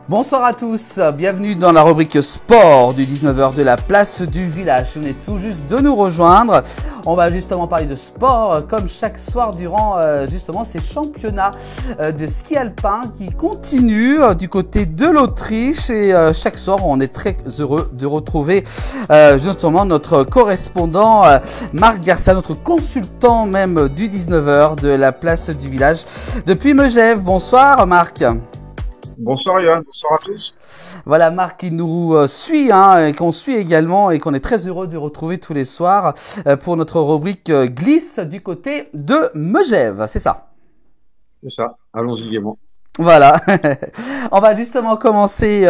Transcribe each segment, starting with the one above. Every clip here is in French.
Bonsoir à tous, bienvenue dans la rubrique sport du 19h de la place du village. Si vous venez tout juste de nous rejoindre, on va justement parler de sport comme chaque soir durant justement ces championnats de ski alpin qui continuent du côté de l'Autriche et chaque soir on est très heureux de retrouver justement notre correspondant Marc Garcia, notre consultant même du 19h de la place du village depuis Megève. Bonsoir Marc. Bonsoir Yann, bonsoir à tous. Voilà Marc qui nous suit et qu'on suit également et qu'on est très heureux de retrouver tous les soirs pour notre rubrique glisse du côté de Megève, c'est ça. C'est ça, allons-y gaiement. Voilà, on va justement commencer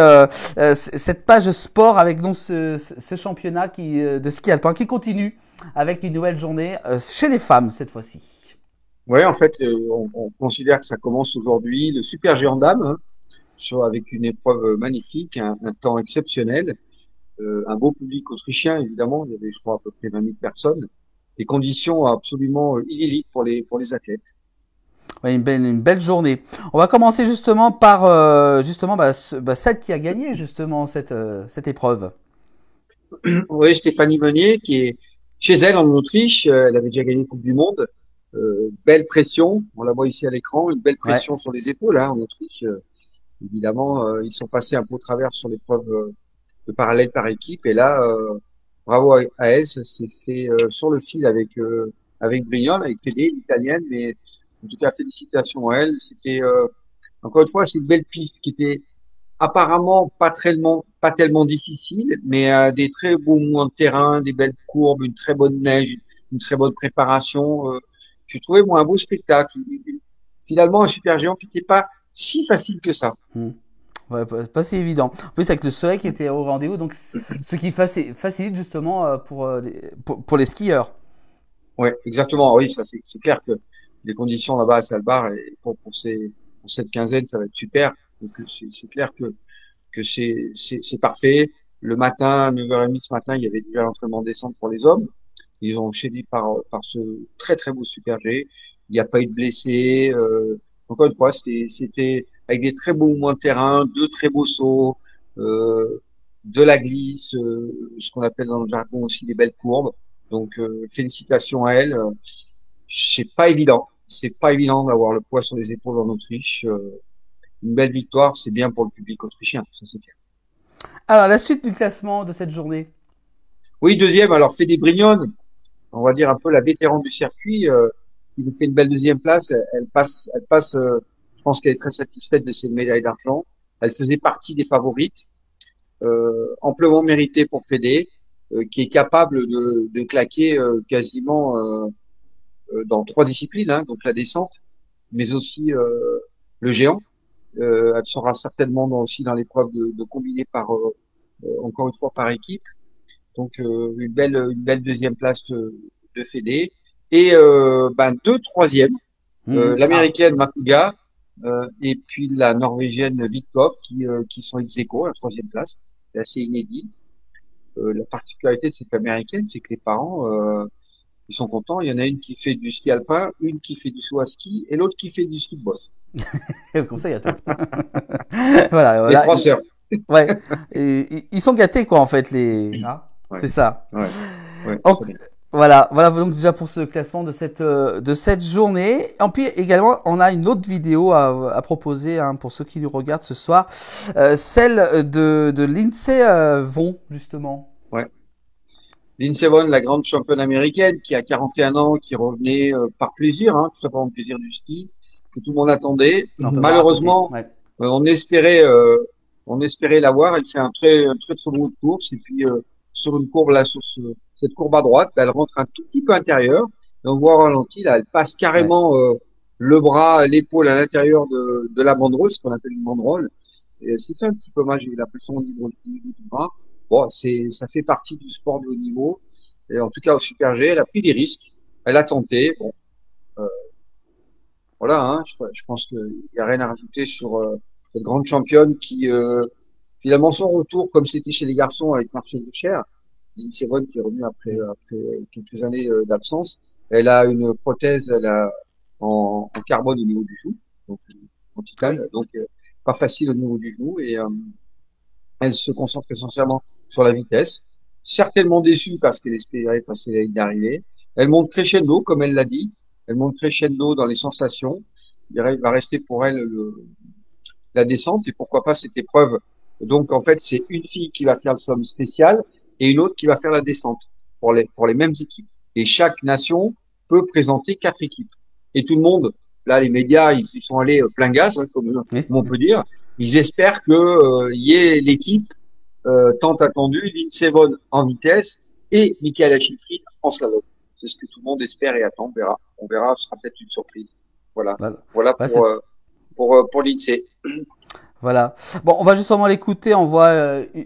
cette page sport avec donc ce championnat de ski alpin qui continue avec une nouvelle journée chez les femmes cette fois-ci. Ouais, en fait, on considère que ça commence aujourd'hui, le super géant dames, hein, avec une épreuve magnifique, un temps exceptionnel, un beau public autrichien évidemment, il y avait je crois à peu près 20 000 personnes, des conditions absolument idylliques pour les athlètes. Ouais, une belle journée. On va commencer justement par celle qui a gagné justement cette épreuve. Oui, Stéphanie Meunier qui est chez elle en Autriche, elle avait déjà gagné une Coupe du Monde, belle pression, on la voit ici à l'écran, une belle Ouais. pression sur les épaules hein, en Autriche. Évidemment, ils sont passés un peu au travers sur l'épreuve de parallèle par équipe. Et là, bravo à elle, ça s'est fait sur le fil avec Brignol, avec Fede, l'italienne. Mais en tout cas, félicitations à elle. C'était encore une fois, c'est une belle piste qui était apparemment pas tellement difficile, mais des très beaux mouvements de terrain, des belles courbes, une très bonne neige, une très bonne préparation. J'ai trouvé moi un beau spectacle. Finalement, un super géant qui n'était pas si facile que ça. Hmm. Ouais, pas si évident. En plus, avec le soleil qui était au rendez-vous, donc ce qui facilite justement pour les skieurs. Ouais, exactement. Oui, ça c'est clair que les conditions là-bas à Salbar et pour cette quinzaine, ça va être super. Donc c'est clair que c'est parfait. Le matin, 9h30 ce matin, il y avait déjà l'entraînement en descente pour les hommes. Ils ont enchaîné par ce très très beau super G. Il n'y a pas eu de blessés. Encore une fois, c'était avec des très beaux mouvements de terrain, deux très beaux sauts, de la glisse, ce qu'on appelle dans le jargon aussi des belles courbes. Donc félicitations à elle. C'est pas évident. C'est pas évident d'avoir le poids sur les épaules en Autriche. Une belle victoire, c'est bien pour le public autrichien, ça c'est clair. Alors, la suite du classement de cette journée. Oui, deuxième, alors Fede Brignon, on va dire un peu la vétérane du circuit, il fait une belle deuxième place. Elle passe. Je pense qu'elle est très satisfaite de ses médailles d'argent. Elle faisait partie des favorites, amplement méritée pour Fede, qui est capable de claquer quasiment dans trois disciplines, hein, donc la descente, mais aussi le géant. Elle sera certainement aussi dans l'épreuve de combiné par encore une fois par équipe. Donc une belle deuxième place de Fédé. Et deux troisièmes, Ah, l'américaine Makuga et puis la norvégienne Witkov qui sont ex aequo à la troisième place. C'est assez inédit. La particularité de cette américaine, c'est que les parents ils sont contents. Il y en a une qui fait du ski alpin, une qui fait du saut à ski et l'autre qui fait du ski de boss. comme ça, il y a tout. Voilà, Les voilà. trois sœurs. Ouais. Et ils sont gâtés, quoi, en fait, les. Hein, Ouais, c'est ça. ouais, ouais, Donc, très bien. voilà donc déjà pour ce classement de cette journée. Et puis également, on a une autre vidéo à proposer hein, pour ceux qui nous regardent ce soir, celle de Lindsey Vonn, justement. Ouais. Lindsey Vonn, la grande championne américaine, qui a 41 ans, qui revenait par plaisir, hein, tout simplement plaisir du ski, que tout le monde attendait. On peut voir à côté. Malheureusement, Ouais. euh, on espérait, on espérait l'avoir. Elle fait un très très bon course et puis sur une courbe là, cette courbe à droite, bah, elle rentre un tout petit peu intérieur. Et on voit au ralenti là, elle passe Ouais. carrément le bras, l'épaule à l'intérieur de la banderole, ce qu'on appelle une banderole. Et c'est un petit peu mal, j'ai eu l'impression au niveau du bras. Bon, ça fait partie du sport de haut niveau. Et en tout cas, au Super G, elle a pris des risques. Elle a tenté. Bon, euh, voilà, hein, je pense qu'il n'y a rien à rajouter sur cette grande championne qui, finalement, son retour, comme c'était chez les garçons avec Marcel Ducher, Lindsey Vonn qui est revenu après quelques années d'absence. Elle a une prothèse elle a, en carbone au niveau du genou, donc en Ah titane. oui. Donc, pas facile au niveau du genou et elle se concentre essentiellement sur la vitesse. Certainement déçue parce qu'elle espérait passer la ligne d'arrivée. Elle monte crescendo, comme elle l'a dit. Elle monte crescendo dans les sensations. Il va rester pour elle la descente et pourquoi pas cette épreuve. Donc, en fait, c'est une fille qui va faire le slalom spécial et une autre qui va faire la descente pour les mêmes équipes. Et chaque nation peut présenter 4 équipes. Et tout le monde, là, les médias, ils y sont allés plein gaz, hein, comme on peut dire. Ils espèrent que y ait l'équipe tant attendue, Lindsey Vonn en vitesse et Michaela Schifrin en slalom. C'est ce que tout le monde espère et attend. On verra. On verra. Ce sera peut-être une surprise. Voilà. Voilà pour Lindsey. Voilà. Bon, on va justement l'écouter. On voit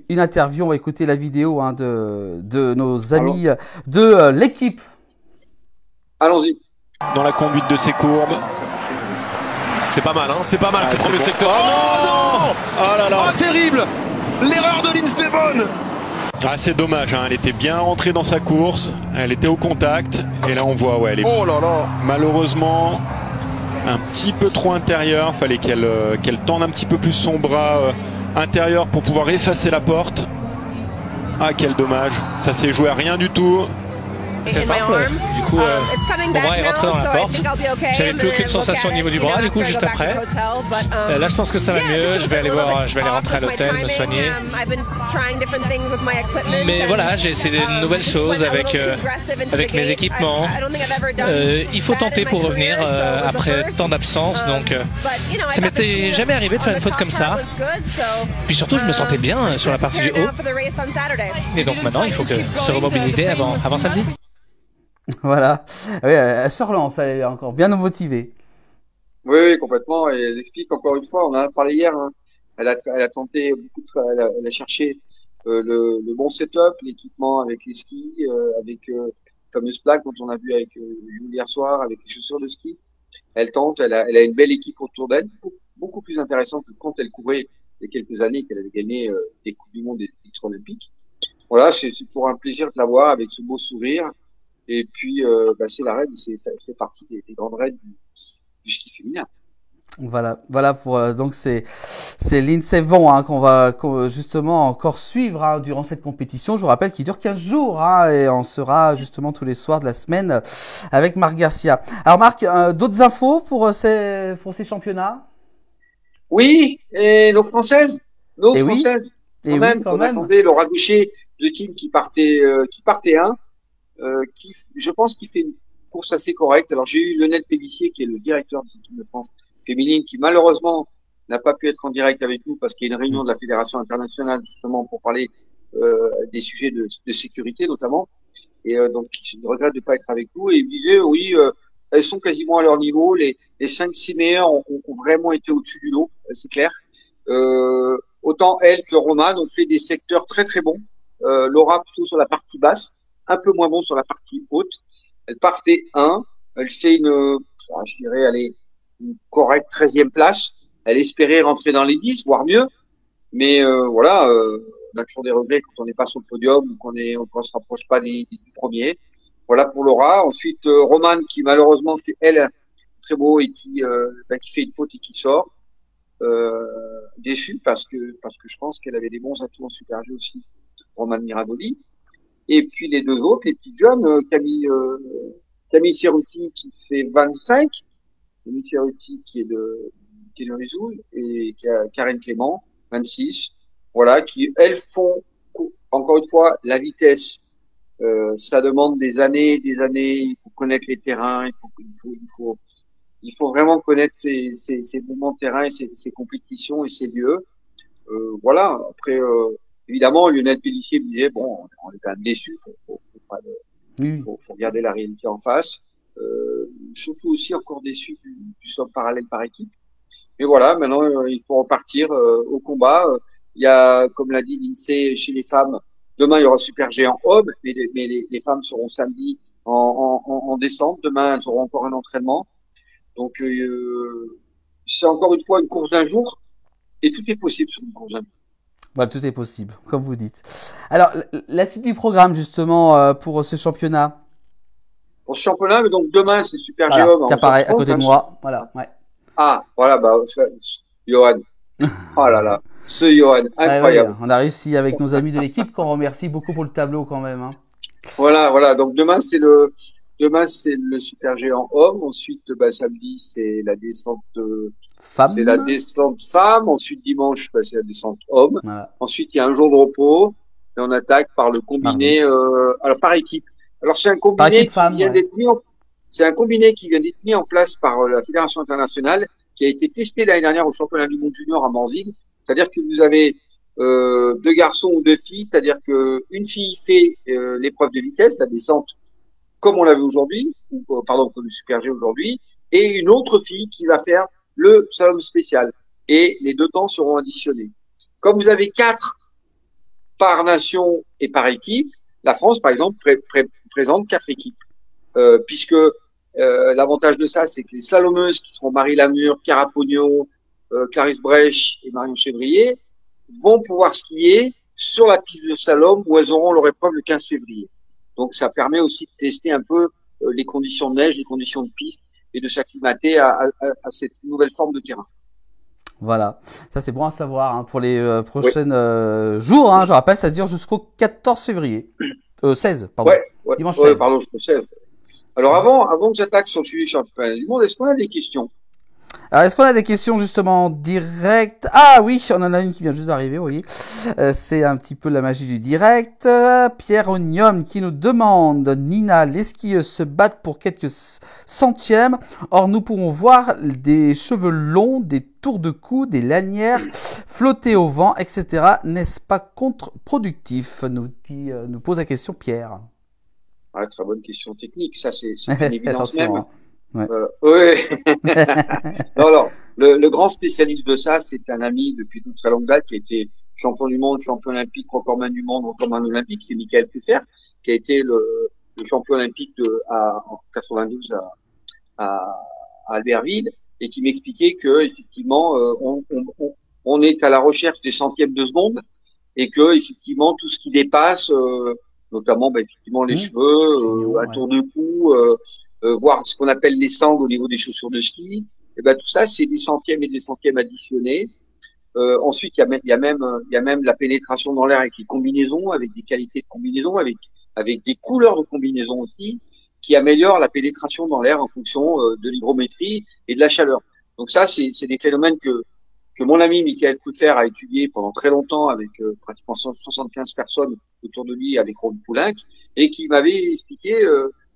une interview. On va écouter la vidéo hein, de nos amis de l'équipe. Allons-y. Dans la conduite de ses courbes. C'est pas mal, hein. C'est pas mal ce premier secteur. Oh non! Oh là là! Oh terrible! L'erreur de Lindsey Vonn! Ah, c'est dommage, hein. Elle était bien rentrée dans sa course. Elle était au contact. Et là, on voit, ouais, elle est malheureusement un petit peu trop intérieure. Fallait qu'elle tende un petit peu plus son bras intérieur pour pouvoir effacer la porte. Ah, quel dommage. Ça s'est joué à rien du tout. C'est simple, du coup mon bras est rentré dans la porte, j'avais plus aucune sensation au niveau du bras du coup juste après. Là je pense que ça va mieux, je vais aller rentrer à l'hôtel, me soigner. Mais voilà, j'ai essayé de nouvelles choses avec mes équipements. Il faut tenter pour revenir après tant d'absence, donc ça m'était jamais arrivé de faire une faute comme ça. Puis surtout je me sentais bien sur la partie du haut. Et donc maintenant il faut se remobiliser avant samedi. Voilà, oui, elle se relance, elle est encore bien motivée. Oui, complètement. Et elle explique encore une fois, on en a parlé hier. Hein, elle a tenté beaucoup, elle a cherché le bon setup, l'équipement avec les skis, avec la fameuse plaque dont on a vu avec Jules hier soir, avec les chaussures de ski. Elle tente, elle a une belle équipe autour d'elle, beaucoup plus intéressante que quand elle courait il y a quelques années, qu'elle avait gagné des Coupes du Monde et des titres olympiques. Voilà, c'est toujours un plaisir de la voir avec ce beau sourire. Et puis, c'est la reine, elle fait partie des grandes reines du ski féminin. Voilà pour donc c'est Lindsey Vonn hein, qu'on va justement encore suivre hein, durant cette compétition. Je vous rappelle qu'il dure 15 jours hein, et on sera justement tous les soirs de la semaine avec Marc Garcia. Alors Marc, d'autres infos pour ces championnats? Oui, et nos Françaises, Oui. quand même. On attendait Laura Gaucher de team qui partait qui, je pense, qu'il fait une course assez correcte. Alors, j'ai eu Lionel Pélissier, qui est le directeur de cette équipe de France féminine, qui malheureusement n'a pas pu être en direct avec nous parce qu'il y a une réunion de la Fédération internationale justement pour parler des sujets de sécurité notamment. Et donc, je regrette de pas être avec nous. Et il me disait, oui, elles sont quasiment à leur niveau. Les 5-6 meilleures ont vraiment été au-dessus du lot, c'est clair. Autant elle que Roman ont fait des secteurs très très bons. Laura plutôt sur la partie basse, un peu moins bon sur la partie haute. Elle partait 1, elle fait je dirais, une correcte 13e place. Elle espérait rentrer dans les 10, voire mieux. Mais voilà, on a toujours des regrets quand on n'est pas sur le podium ou qu'on se rapproche pas du premier. Voilà pour Laura. Ensuite, Romane qui malheureusement fait elle très beau et qui fait une faute et qui sort. Déçue parce que je pense qu'elle avait des bons atouts en Super G aussi, Romane Miradoli. Et puis les deux autres, les petites jeunes, Camille Cerruti qui fait 25, Camille Cerruti qui est de Risoul et Karen Clément, 26. Voilà, qui elles font encore une fois la vitesse. Ça demande des années. Il faut connaître les terrains. Il faut vraiment connaître ces mouvements de terrain et ces compétitions et ces lieux. Voilà. Après, évidemment, Lionel Pélissier me disait bon, on est quand même déçus. Faut regarder la réalité en face. Surtout aussi encore déçu du sort parallèle par équipe. Mais voilà, maintenant il faut repartir au combat. Il y a, comme l'a dit Lindsey, chez les femmes, demain il y aura Super Géant homme, mais les femmes seront samedi en décembre. Demain elles auront encore un entraînement. Donc c'est encore une fois une course d'un jour, et tout est possible sur une course d'un jour. Voilà, tout est possible, comme vous dites. Alors, la suite du programme, justement, pour ce championnat. Pour ce championnat, mais donc demain, c'est Super Voilà, Géom. qui apparaît à côté de moi. Voilà, ouais. Ah, voilà, Johan. Oh là là, ce Johan, incroyable. Ouais, on a réussi avec nos amis de l'équipe qu'on remercie beaucoup pour le tableau quand même. Hein. Voilà. Donc demain c'est le super géant homme. Ensuite, samedi c'est la descente femme. Ensuite dimanche c'est la descente homme. Voilà. Ensuite il y a un jour de repos et on attaque par le combiné alors par équipe. Alors c'est un combiné c'est un combiné qui vient d'être mis en place par la Fédération internationale, qui a été testé l'année dernière au championnat du monde junior à Morzine. C'est-à-dire que vous avez deux garçons ou deux filles, c'est-à-dire que une fille fait l'épreuve de vitesse, la descente, comme on l'avait aujourd'hui, comme le Super G aujourd'hui, et une autre fille qui va faire le slalom spécial. Et les deux temps seront additionnés. Comme vous avez 4 par nation et par équipe, la France, par exemple, présente 4 équipes. Puisque l'avantage de ça, c'est que les slalomeuses qui seront Marie Lamure, Chiara Pogno, Clarisse Brèche et Marion Chevrier vont pouvoir skier sur la piste de slalom où elles auront leur épreuve le 15 février. Donc ça permet aussi de tester un peu les conditions de neige, les conditions de piste et de s'acclimater à cette nouvelle forme de terrain. Voilà, ça c'est bon à savoir hein, pour les prochaines jours. Hein, je rappelle, ça dure jusqu'au 14 février. 16, pardon. Dimanche 16. Pardon, je 16. Alors avant que j'attaque sur le sujet championnat du monde, est-ce qu'on a des questions? Alors, est-ce qu'on a des questions justement directes? Ah oui, on en a une qui vient juste d'arriver, vous voyez. C'est un petit peu la magie du direct. Pierre Onium qui nous demande, Nina, les skieuses se battent pour quelques centièmes. Or, nous pourrons voir des cheveux longs, des tours de cou, des lanières flotter au vent, etc. N'est-ce pas contre-productif? Nous pose la question Pierre. Ah, très bonne question technique. Ça, c'est une évidence même. Hein. Ouais. Non, alors, le grand spécialiste de ça, c'est un ami depuis toute très longue date qui a été champion du monde, champion olympique, recordman du monde, recordman olympique, c'est Michael Puffer, qui a été le champion olympique en 92 à Albertville, et qui m'expliquait que effectivement on est à la recherche des centièmes de seconde, et que effectivement tout ce qui dépasse, notamment effectivement les cheveux, un tour de cou, voir ce qu'on appelle les sangles au niveau des chaussures de ski, et tout ça c'est des centièmes et des centièmes additionnés. Ensuite il y a même la pénétration dans l'air avec les combinaisons, avec des qualités de combinaisons, avec des couleurs de combinaisons aussi, qui améliorent la pénétration dans l'air en fonction de l'hygrométrie et de la chaleur. Donc ça c'est des phénomènes que mon ami Michael Puffer a étudié pendant très longtemps avec pratiquement 175 personnes autour de lui avec Ron Poulenc, et qui m'avait expliqué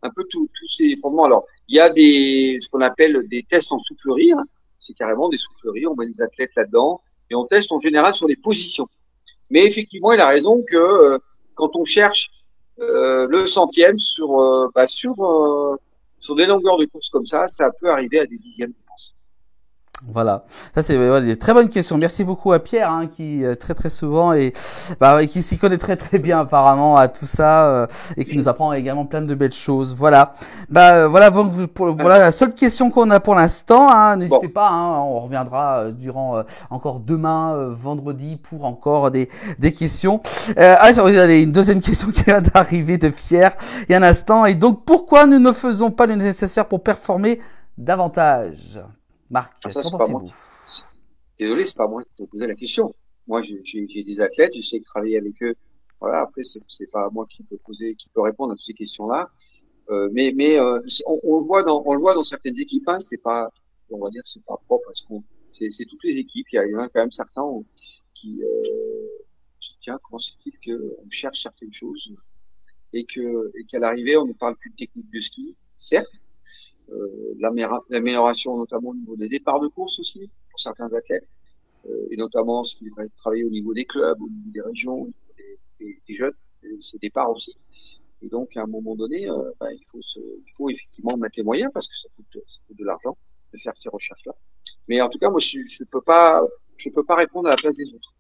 un peu tous ces fondements. Alors, il y a ce qu'on appelle des tests en soufflerie, hein. C'est carrément des souffleries, on met les athlètes là-dedans, et on teste en général sur les positions. Mais effectivement, il a raison que quand on cherche le centième sur des longueurs de course comme ça peut arriver à des dixièmes de pense. Voilà, ça c'est des très bonnes questions. Merci beaucoup à Pierre hein, qui très souvent et qui s'y connaît très bien apparemment à tout ça et qui nous apprend également plein de belles choses. Voilà, voilà la seule question qu'on a pour l'instant. Hein. N'hésitez pas, hein, on reviendra durant encore demain vendredi pour encore des questions. Allez, une deuxième question qui vient d'arriver de Pierre il y a un instant. Et donc pourquoi nous ne faisons pas le nécessaire pour performer davantage? Marc, qu'en pensez-vous? Désolé, c'est pas moi qui peux poser la question. Moi, j'ai des athlètes, j'essaie de travailler avec eux. Voilà, après, c'est pas moi qui peut répondre à toutes ces questions-là. Mais on le voit dans certaines équipes, hein, c'est pas, on va dire, c'est pas propre, parce c'est toutes les équipes. Il y en a quand même certains qui, tiens, comment se fait-il qu'on cherche certaines choses et qu'à l'arrivée, on ne parle plus de technique de ski, certes. L'amélioration notamment au niveau des départs de course aussi pour certains athlètes, et notamment ce qui va être travaillé au niveau des clubs, au niveau des régions, au niveau des jeunes, ces départs aussi. Et donc à un moment donné, il faut effectivement mettre les moyens, parce que ça coûte de l'argent de faire ces recherches-là. Mais en tout cas, moi je peux pas répondre à la place des autres.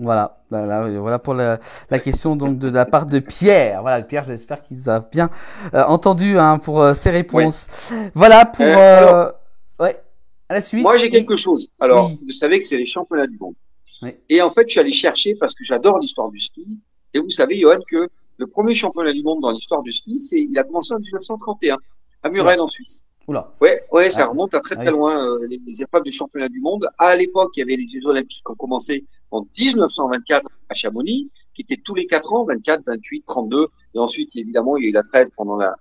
Voilà, voilà pour la question donc de la part de Pierre. Voilà, Pierre, j'espère qu'il a bien entendu hein, pour ses réponses. Ouais. Voilà pour ouais, à la suite. Moi, j'ai quelque chose. Alors, vous savez que c'est les championnats du monde. Oui. Et en fait, je suis allé chercher parce que j'adore l'histoire du ski. Et vous savez, Johan, que le premier championnat du monde dans l'histoire du ski, il a commencé en 1931 à Muren en Suisse. Oula. Ouais, ça remonte à très très loin, les épreuves du championnat du monde. À l'époque, il y avait les Jeux Olympiques qui ont commencé en 1924 à Chamonix, qui étaient tous les 4 ans, 24, 28, 32. Et ensuite, évidemment, il y a eu la trêve pendant la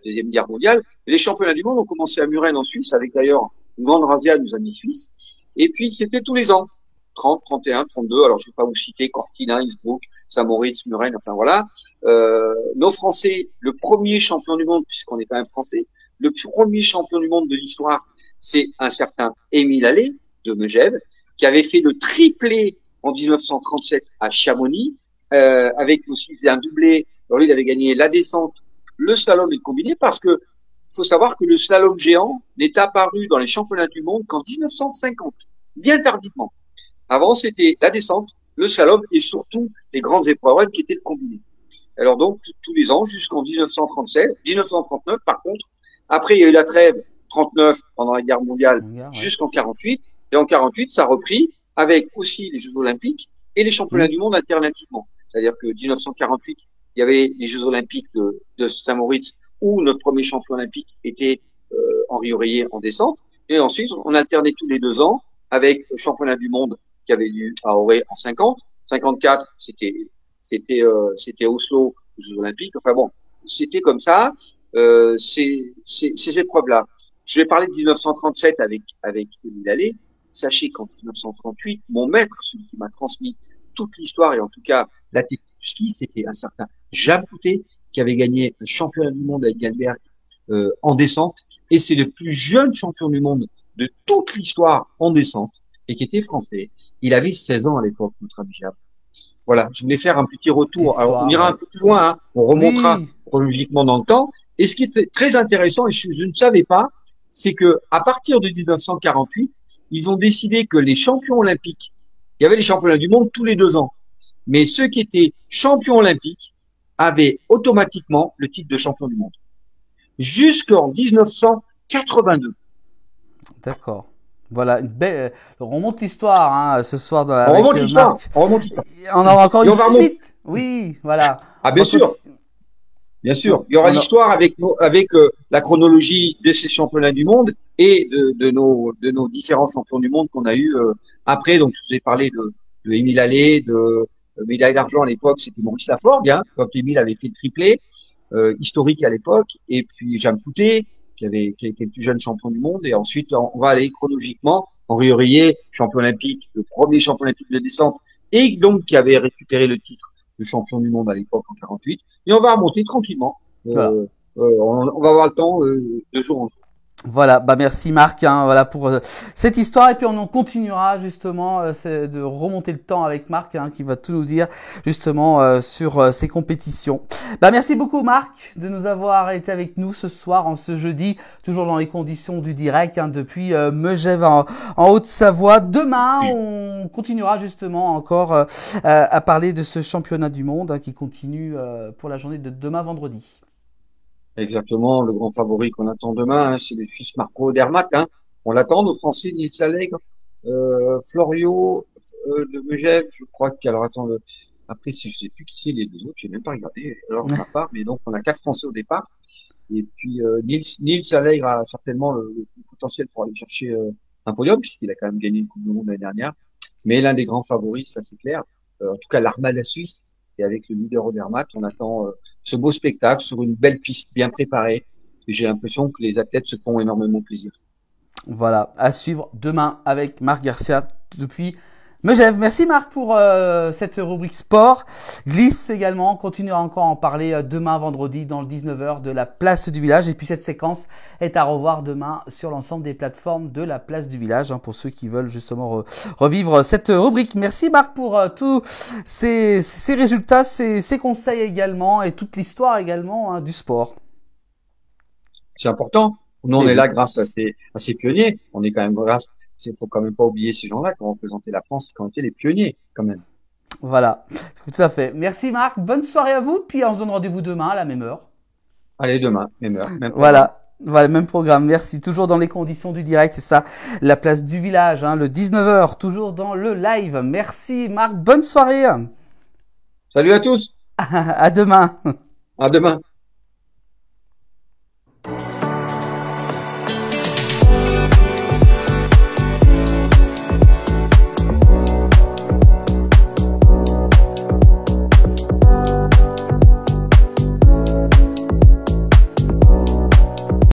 Deuxième Guerre mondiale. Et les championnats du monde ont commencé à Muren en Suisse, avec d'ailleurs une grande razzia de nos amis suisses. Et puis, c'était tous les ans. 30, 31, 32. Alors, je ne vais pas vous citer Cortina, Innsbruck, Saint-Moritz, Muren, enfin voilà. Nos Français, le premier champion du monde, puisqu'on est quand même français, le premier champion du monde de l'histoire, c'est un certain Émile Allais de Megève, qui avait fait le triplé en 1937 à Chamonix, avec aussi un doublé. Alors lui, il avait gagné la descente, le slalom et le combiné, parce que faut savoir que le slalom géant n'est apparu dans les championnats du monde qu'en 1950, bien tardivement. Avant, c'était la descente, le slalom et surtout les grandes épreuves qui étaient le combiné. Alors donc, tous les ans, jusqu'en 1939, par contre, après, il y a eu la trêve 39 pendant la guerre mondiale jusqu'en 48. Et en 48, ça a repris avec aussi les Jeux Olympiques et les championnats du monde alternativement. C'est-à-dire que 1948, il y avait les Jeux Olympiques de Saint-Moritz où notre premier champion olympique était Henri Oreiller en descente. Et ensuite, on alternait tous les 2 ans avec le championnat du monde qui avait lieu à Auray en 50. 54, c'était Oslo, les Jeux Olympiques. Enfin bon, c'était comme ça. Ces épreuves-là. Je vais parler de 1937 avec Émile Allais. Sachez qu'en 1938, mon maître, celui qui m'a transmis toute l'histoire et en tout cas la technique du ski, c'était un certain Jean Coutet qui avait gagné un championnat du monde avec Galberg en descente. Et c'est le plus jeune champion du monde de toute l'histoire en descente et qui était français. Il avait 16 ans à l'époque, notre ami Jab. Voilà, je voulais faire un petit retour. Alors, on ira un peu plus loin, hein. On remontera chronologiquement dans le temps. Et ce qui est très intéressant, et je ne savais pas, c'est que à partir de 1948, ils ont décidé que les champions olympiques, il y avait les championnats du monde tous les 2 ans, mais ceux qui étaient champions olympiques avaient automatiquement le titre de champion du monde. Jusqu'en 1982. D'accord. Voilà, une belle. On remonte l'histoire hein, ce soir dans on remonte l'histoire. On remonte l'histoire. On aura encore une suite. Oui, voilà. Ah bien sûr. Bien sûr, il y aura l'histoire avec la chronologie de ces championnats du monde et de nos différents champions du monde qu'on a eu après. Donc je vous ai parlé de Émile Allais, de médaille d'argent à l'époque, c'était Maurice Laforgue, hein, quand Émile avait fait le triplé historique à l'époque, et puis Jean Coutet qui a été le plus jeune champion du monde. Et ensuite on va aller chronologiquement. Henri Oreiller, champion olympique, le premier champion olympique de descente, et donc qui avait récupéré le titre de champion du monde à l'époque en 48, et on va remonter tranquillement. Voilà. On va avoir le temps de jour en jour. Voilà, bah merci Marc, hein, voilà pour cette histoire et puis on continuera justement de remonter le temps avec Marc hein, qui va tout nous dire justement sur ces compétitions. Bah merci beaucoup Marc de nous avoir été avec nous ce soir en ce jeudi, toujours dans les conditions du direct hein, depuis Megève en Haute-Savoie. Demain on continuera justement encore à parler de ce championnat du monde hein, qui continue pour la journée de demain vendredi. Exactement, le grand favori qu'on attend demain, hein, c'est le Suisse Marco Odermatt. Hein. On l'attend, nos Français, Nils Allègre, Florio de Megève, je crois qu'alors attends, après je sais plus qui c'est les 2 autres, j'ai même pas regardé alors de ma part, mais donc on a 4 Français au départ. Et puis Nils Allègre a certainement le potentiel pour aller chercher un podium, puisqu'il a quand même gagné une Coupe du Monde l'année dernière. Mais l'un des grands favoris, ça c'est clair. En tout cas, l'Armada suisse. Et avec le leader Odermatt, on attend ce beau spectacle sur une belle piste bien préparée. Et j'ai l'impression que les athlètes se font énormément plaisir. Voilà, à suivre demain avec Marc Garcia depuis Megève. Merci Marc pour cette rubrique sport. Glisse également, on continuera encore à en parler demain vendredi dans le 19h de la place du village. Et puis cette séquence est à revoir demain sur l'ensemble des plateformes de la place du village hein, pour ceux qui veulent justement revivre cette rubrique. Merci Marc pour tous ces résultats, ces conseils également et toute l'histoire également hein, du sport. C'est important. Nous on est là grâce à ces pionniers. On est quand même grâce. Il faut quand même pas oublier ces gens-là qui ont représenté la France, qui ont été les pionniers quand même. Voilà, tout à fait. Merci Marc, bonne soirée à vous, puis on se donne rendez-vous demain à la même heure. Allez, demain, même heure, même programme. Voilà, même programme. Merci, toujours dans les conditions du direct, c'est ça, la place du village, hein, le 19h, toujours dans le live. Merci Marc, bonne soirée. Salut à tous. À demain. À demain.